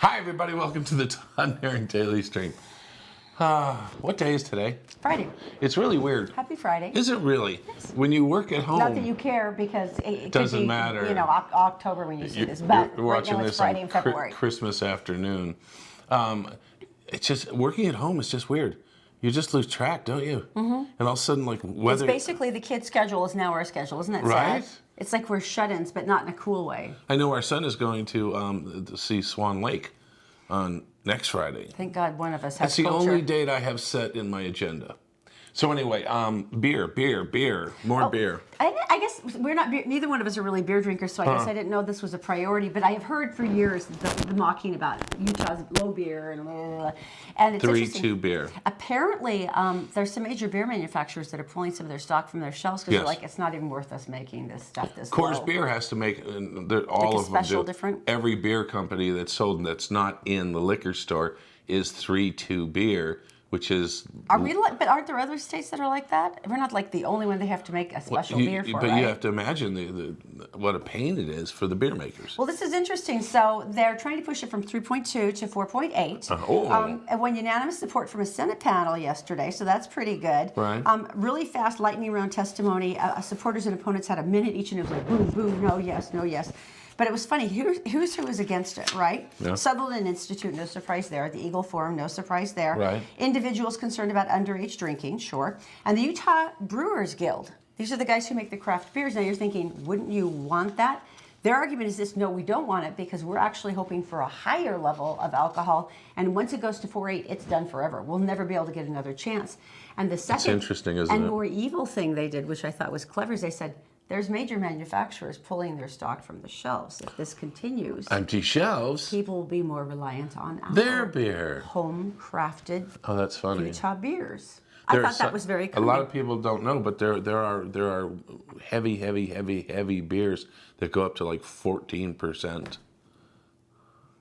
Hi, everybody. Welcome to the Todd and Erin Daily Stream. What day is today? Friday. It's really weird. Happy Friday. Is it really? Yes. When you work at home. Not that you care, because it doesn't could be, matter. You know, October when you see this, but you're right watching now it's this Friday on in February. Christmas afternoon. It's just working at home is just weird. You just lose track, don't you? Mm-hmm. And all of a sudden, like weather. It's basically the kids' schedule is now our schedule, isn't it? Right. Sad? It's like we're shut-ins, but not in a cool way. I know our son is going to see Swan Lake on next Friday. Thank God one of us has That's the culture. only date I have set in my agenda. So anyway, beer, more beer. I guess we're not. Neither one of us are really beer drinkers, so I guess I didn't know this was a priority. But I have heard for years the mocking about Utah's low beer and blah, blah, blah. And it's 3-2 beer. Apparently, there's some major beer manufacturers that are pulling some of their stock from their shelves because they're like, it's not even worth us making this stuff this low. Coors Beer has to make all like of them do. Different. Every beer company that's sold that's not in the liquor store is 3-2 beer. Which is... But aren't there other states that are like that? We're not like the only one they have to make a special beer for, But right? you have to imagine what a pain it is for the beer makers. Well, this is interesting. So they're trying to push it from 3.2 to 4.8. And won unanimous support from a Senate panel yesterday, so that's pretty good. Right. Really fast lightning round testimony. Supporters and opponents had a minute each, and it was like boom, boom, no, yes, no, yes. But it was funny. Who was against it, right? Yeah. Sutherland Institute, no surprise there. The Eagle Forum, no surprise there. Right. Individuals concerned about underage drinking, sure. And the Utah Brewers Guild. These are the guys who make the craft beers. Now you're thinking, wouldn't you want that? Their argument is this: no, we don't want it because we're actually hoping for a higher level of alcohol. And once it goes to 4.8, it's done forever. We'll never be able to get another chance. And the second interesting, isn't and it? more evil thing they did, which I thought was clever, is they said, there's major manufacturers pulling their stock from the shelves. If this continues, empty shelves. people will be more reliant on Their beer. home-crafted Oh, that's funny. Utah beers. I thought that was very cool. A lot of people don't know, but there are heavy beers that go up to like 14%.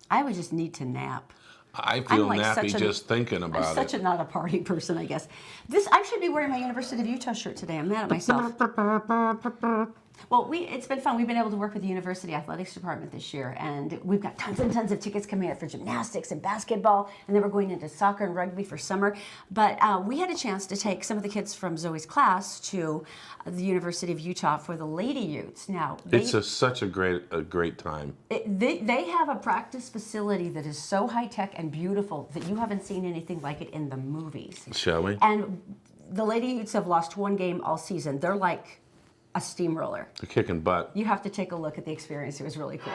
I would just need to nap. I feel like nappy just thinking about I'm such a not a party person, I guess. I should be wearing my University of Utah shirt today. I'm mad at myself. Well, it's been fun. We've been able to work with the University Athletics Department this year, and we've got tons and tons of tickets coming out for gymnastics and basketball, and then we're going into soccer and rugby for summer. But we had a chance to take some of the kids from Zoe's class to the University of Utah for the Lady Utes. Now, it's such a great time. They have a practice facility that is so high-tech and beautiful that you haven't seen anything like it in the movies. Shall we? And the Lady Utes have lost one game all season. They're like a steamroller. They're kicking butt. You have to take a look at the experience. It was really cool.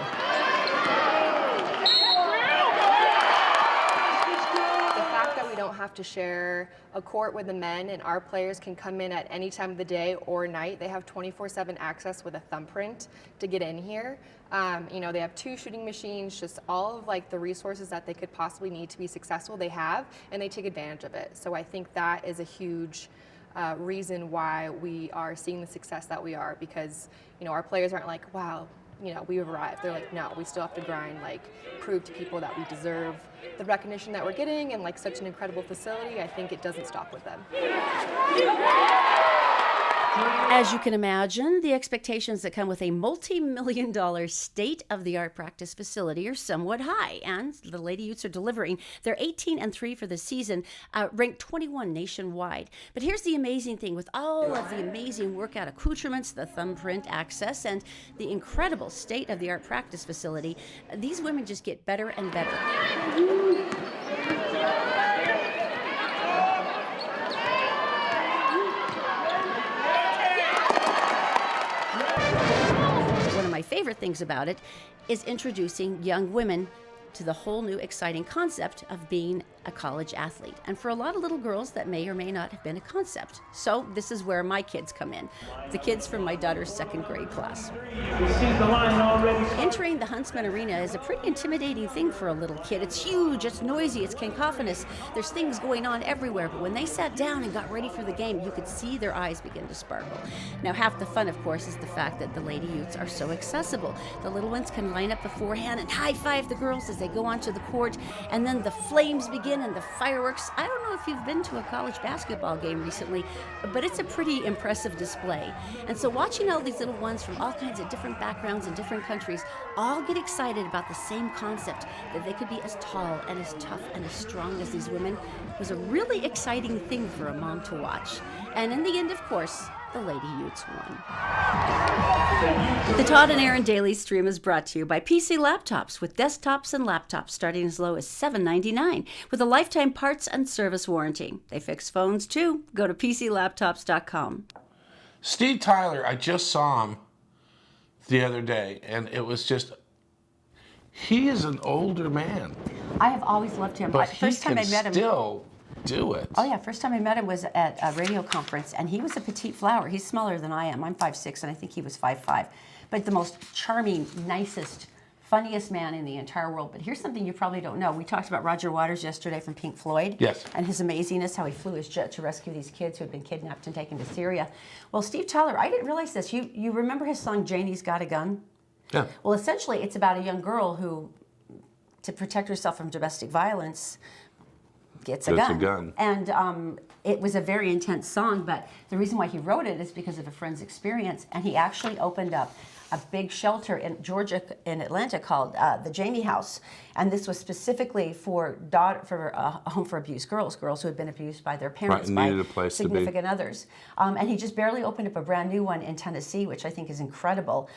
Don't have to share a court with the men, and our players can come in at any time of the day or night. They have 24/7 access with a thumbprint to get in here. They have 2 shooting machines, just all of like the resources that they could possibly need to be successful they have, and they take advantage of it. So I think that is a huge reason why we are seeing the success that we are, because our players aren't like, wow, we've arrived. They're like, no, we still have to grind, like prove to people that we deserve the recognition that we're getting, and like such an incredible facility, I think it doesn't stop with them. As you can imagine, the expectations that come with a multi-million-dollar state-of-the-art practice facility are somewhat high, and the Lady Utes are delivering. They're 18-3 for the season, ranked 21 nationwide. But here's the amazing thing: with all of the amazing workout accoutrements, the thumbprint access, and the incredible state-of-the-art practice facility, these women just get better and better. One of my favorite things about it is introducing young women to the whole new exciting concept of being a college athlete. And for a lot of little girls, that may or may not have been a concept. So this is where my kids come in, the kids from my daughter's 2nd grade class. Entering the Huntsman Arena is a pretty intimidating thing for a little kid. It's huge, it's noisy, it's cacophonous. There's things going on everywhere. But when they sat down and got ready for the game, you could see their eyes begin to sparkle. Now, half the fun, of course, is the fact that the Lady Utes are so accessible. The little ones can line up beforehand and high-five the girls as they go onto the court, and then the flames begin in and the fireworks. I don't know if you've been to a college basketball game recently, but it's a pretty impressive display. And so watching all these little ones from all kinds of different backgrounds and different countries all get excited about the same concept, that they could be as tall and as tough and as strong as these women, was a really exciting thing for a mom to watch. And in the end, of course, the Lady Utes won. The Todd and Erin Daily Stream is brought to you by PC Laptops, with desktops and laptops starting as low as $7.99 with a lifetime parts and service warranty. They fix phones too. Go to PCLaptops.com. Steve Tyler, I just saw him the other day, and it was just, he is an older man, I have always loved him. but First time I met him. still do it. Oh yeah, first time I met him was at a radio conference, and he was a petite flower. He's smaller than I am. I'm 5'6", and I think he was 5'5". But the most charming, nicest, funniest man in the entire world. But here's something you probably don't know. We talked about Roger Waters yesterday from Pink Floyd. Yes. And his amazingness, how he flew his jet to rescue these kids who had been kidnapped and taken to Syria. Well, Steve Tyler, I didn't realize this. You remember his song, Janie's Got a Gun? Yeah. Well, essentially, it's about a young girl who, to protect herself from domestic violence, gets a gun. And it was a very intense song, but the reason why he wrote it is because of a friend's experience. And he actually opened up a big shelter in Georgia, in Atlanta, called the Jamie House. And this was specifically for a home for abused girls who had been abused by their parents, Right, needed a place significant others. And he just barely opened up a brand new one in Tennessee, which I think is incredible.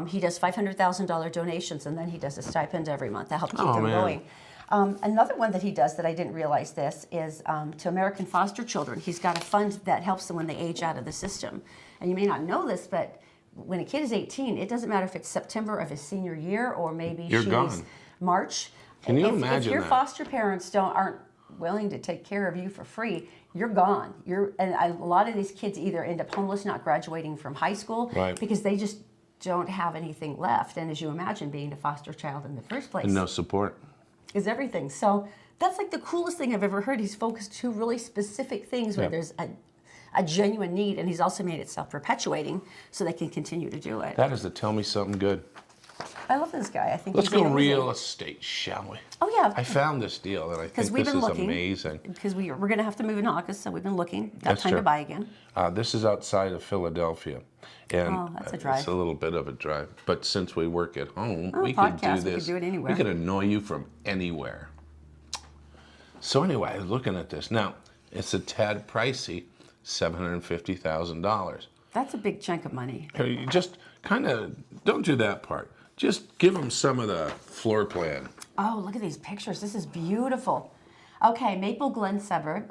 He does $500,000 donations, and then he does a stipend every month to help keep them going. Another one that he does that I didn't realize this is to American foster children. He's got a fund that helps them when they age out of the system. And you may not know this, but when a kid is 18, it doesn't matter if it's September of his senior year or maybe You're she's gone. March. Can you if imagine your that? foster parents aren't willing to take care of you for free, you're gone. A lot of these kids either end up homeless, not graduating from high school, Right. because they just don't have anything left. And as you imagine, being a foster child in the first place And no support. is everything. So that's like the coolest thing I've ever heard. He's focused two really specific things where Yeah. there's a genuine need, and he's also made it self-perpetuating so they can continue to do it. That is to tell me something good. I love this guy. I think Let's he's go amazing. real estate, shall we? Oh yeah, I found this deal, and I think we've this been is looking. amazing. because we're going to have to move in August, so we've been looking. Got That's time true. to buy again. This is outside of Philadelphia, and Oh, that's a drive. it's a little bit of a drive. But since we work at home, we podcast, could we do could this. do it anywhere. We could annoy you from anywhere. So anyway, I was looking at this. Now, it's a tad pricey, $750,000. That's a big chunk of money. You just kind of don't do that part. Just give them some of the floor plan. Oh, look at these pictures. This is beautiful. Okay, Maple Glen suburb.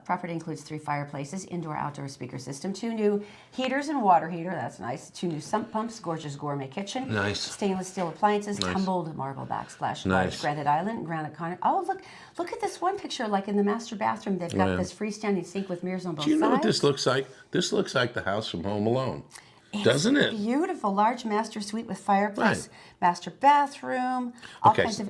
Property includes 3 fireplaces, indoor-outdoor speaker system, 2 new heaters and water heater. That's nice. 2 new sump pumps, gorgeous gourmet kitchen. Nice. Stainless steel appliances, Nice. tumbled marble backsplash, Nice. large granite island, granite corner. Oh, look at this one picture, like in the master bathroom. They've got Yeah. this freestanding sink with mirrors on both Do you know sides. what this looks like? This looks like the house from Home Alone. Doesn't it? Beautiful, large master suite with fireplace, Right. master bathroom, all Okay, kinds of.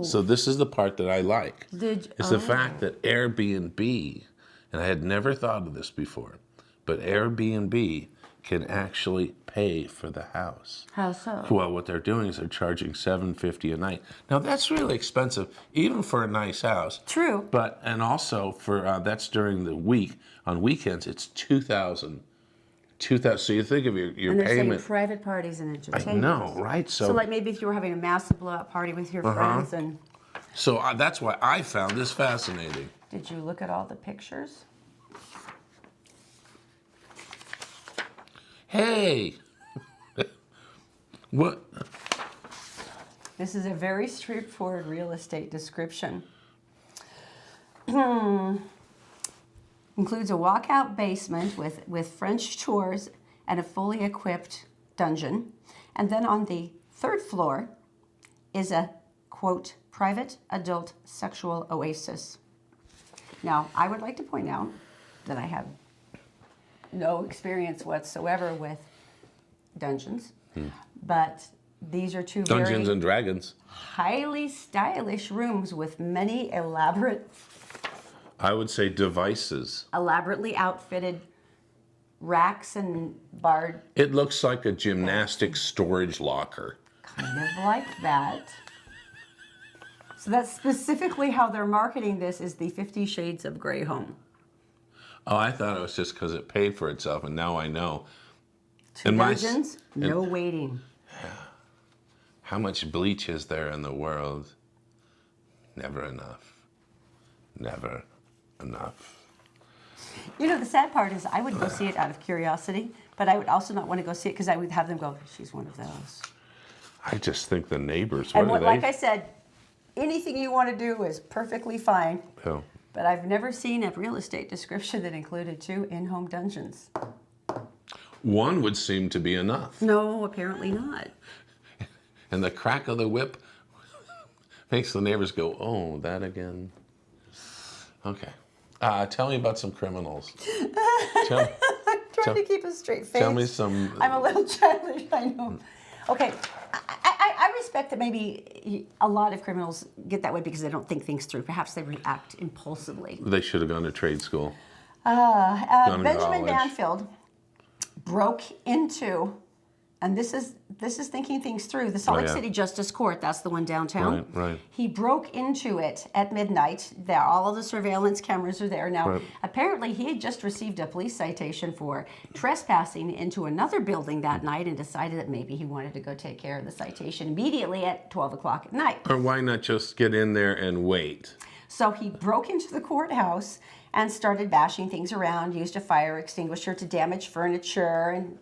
so this is the part that I like. It's the oh. fact that Airbnb, and I had never thought of this before, but Airbnb can actually pay for the house. How so? Well, what they're doing is they're charging $750 a night. Now that's really expensive, even for a nice house. True. But and also for that's during the week. On weekends, it's $2,000. So you think of your And they're saying payment. private parties and I entertainment. know, right? So like maybe if you were having a massive blowout party with your friends, and So that's why I found this fascinating. did you look at all the pictures? Hey, what? This is a very straightforward real estate description. Includes a walkout basement with French doors and a fully equipped dungeon. And then on the 3rd floor is a, quote, private adult sexual oasis. Now, I would like to point out that I have no experience whatsoever with dungeons, but these are 2 Dungeons very and Dragons. highly stylish rooms with many I would say devices. elaborately outfitted racks and barred, It looks like a gymnastics storage locker. kind of like that. So that's specifically how they're marketing this, is the 50 Shades of Grey home. Oh, I thought it was just because it paid for itself, and now I know. 2 dungeons, no waiting. How much bleach is there in the world? Never enough. Never enough. You know, the sad part is I would go see it out of curiosity, but I would also not want to go see it because I would have them go, she's one of those. I just think the neighbors, Like I said, anything you want to do is perfectly fine. Oh. But I've never seen a real estate description that included 2 in-home dungeons. One would seem to be enough. No, apparently not. And the crack of the whip makes the neighbors go, oh, that again. Okay. Tell me about some criminals. I'm trying to keep a straight face. Tell me some. I'm a little childish, I know. Okay, I respect that maybe a lot of criminals get that way because they don't think things through. Perhaps they react impulsively. They should have gone to trade school. Gone to Benjamin college. Banfield broke into, and this is thinking things through, the Salt Lake City Justice Court. That's the one downtown. Right. He broke into it at midnight. All of the surveillance cameras are there now. Right. Apparently, he had just received a police citation for trespassing into another building that night, and decided that maybe he wanted to go take care of the citation immediately at 12 o'clock at night. Or why not just get in there and wait? So he broke into the courthouse and started bashing things around, used a fire extinguisher to damage furniture and,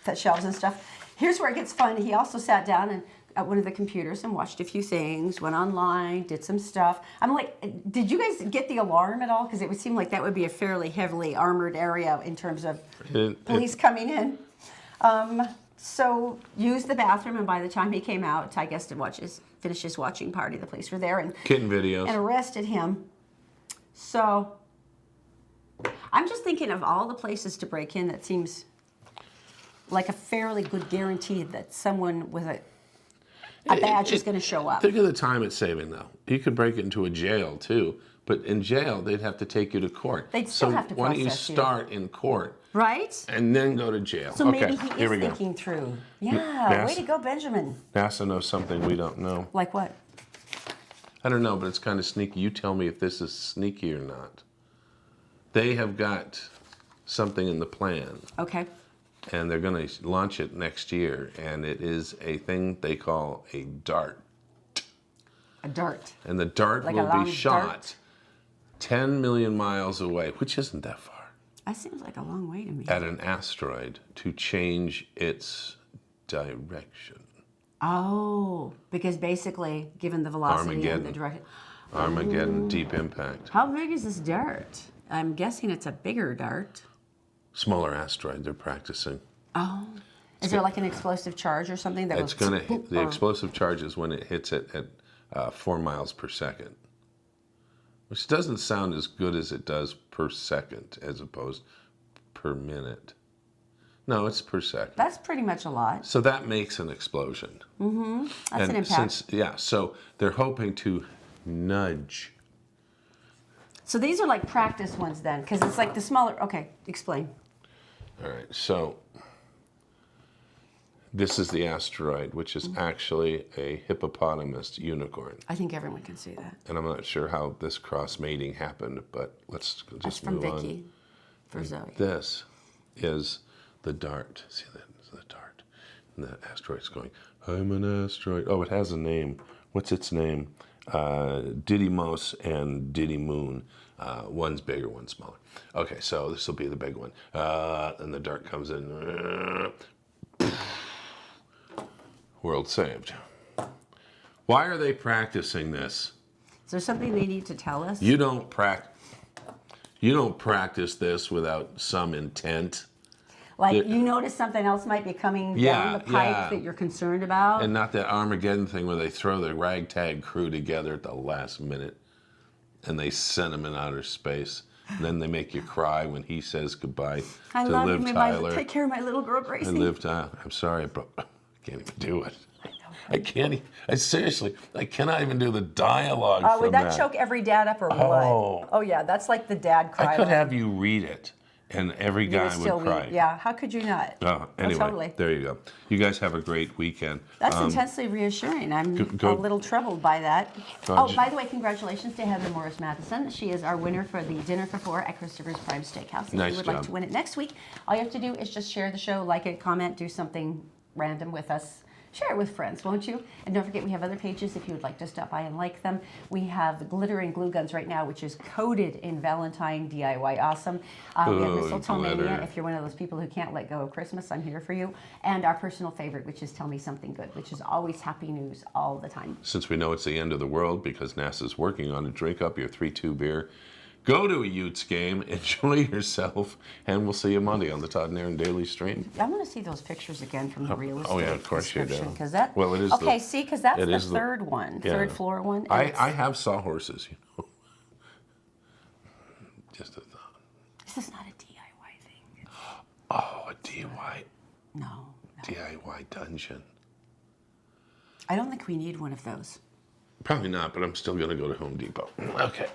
the shelves and stuff. Here's where it gets fun. He also sat down at one of the computers and watched a few things, went online, did some stuff. I'm like, did you guys get the alarm at all? Because it would seem like that would be a fairly heavily armored area in terms of police coming in. So used the bathroom, and by the time he came out, I guess to finish his watching party, the police were there and Kitten videos. and arrested him. So I'm just thinking of all the places to break in, that seems like a fairly good guarantee that someone with a badge is going to show up. Think of the time it's saving, though. You could break into a jail, too. But in jail, they'd have to take you to court. They'd still have to why don't you process you. start in court? Right? And then go to jail. So okay, maybe he here is we go. thinking through. Yeah, way NASA. to go, Benjamin. NASA knows something we don't know. Like what? I don't know, but it's kind of sneaky. You tell me if this is sneaky or not. They have got something in the plan, Okay. and they're going to launch it next year, and it is a thing they call a DART. A dart. And the DART Like a will long be shot dart? 10 million miles away, which isn't that far, That seems like a long way to me. at an asteroid to change its direction. Oh, because basically, given the velocity and the Armageddon. direction. Armageddon, deep impact. How big is this dart? I'm guessing it's a bigger dart. Smaller asteroid, they're practicing. Oh. Is there like an explosive charge or something that It's goes... going to hit, the or- explosive charge is when it hits it at 4 miles per second, which doesn't sound as good as it does per second as opposed per minute. No, it's per second. That's pretty much a lot. So that makes an explosion. That's an impact. So they're hoping to nudge. So these are like practice ones then, because it's like the smaller... Okay, explain. All right, so this is the asteroid, which is actually a hippopotamus unicorn. I think everyone can see that. And I'm not sure how this cross mating happened, but let's That's just from move on. Vicky for Zoe. This is the dart. See that? It's the dart. And the asteroid's going, I'm an asteroid. Oh, it has a name. What's its name? Didymos and Didymoon. One's bigger, one's smaller. Okay, so this will be the big one. And the dart comes in. World saved. Why are they practicing this? Is there something they need to tell us? You don't practice this without some intent. Like you notice something else might be coming down the pipe that you're concerned about? And not that Armageddon thing where they throw the ragtag crew together at the last minute and they send them in outer space. And then they make you cry when he says goodbye I to love Liv him. Tyler. Take care of my little girl, Gracie. And Liv Tyler. I'm sorry, but I can't even do it. I can't. Seriously, I cannot even do the dialogue from Would that choke every dad up or what? Oh. Oh, yeah, that's like the dad cry. I could line. have you read it, and every You guy would still would cry. Yeah, how could you not? Oh, anyway, totally. there you go. You guys have a great weekend. That's intensely reassuring. I'm go- a little troubled by that. Go- Oh, by the way, congratulations to Heather Morris Matheson. She is our winner for the Dinner for Four at Christopher's Prime Steakhouse. If Nice you would job. like to win it next week, all you have to do is just share the show, like it, comment, do something random with us. Share it with friends, won't you? And don't forget, we have other pages if you would like to stop by and like them. We have the glitter and glue guns right now, which is coated in Valentine DIY awesome. We have Ooh, Mistletoe Mania. glitter. If you're one of those people who can't let go of Christmas, I'm here for you. And our personal favorite, which is Tell Me Something Good, which is always happy news all the time. Since we know it's the end of the world because NASA's working on it, drink up your 3-2 beer. Go to a Utes game, enjoy yourself, and we'll see you Monday on the Todd and Erin Daily Stream. I want to see those pictures again from the real estate. Oh, yeah, of course you do. Because that. Well, it is Okay, the- see, because that's it the is the- third one, yeah. third floor one. and I it's- have sawhorses, you know. Just a thought. This is not a DIY thing. Oh, a DIY, No. DIY dungeon. I don't think we need one of those. Probably not, but I'm still going to go to Home Depot. Okay.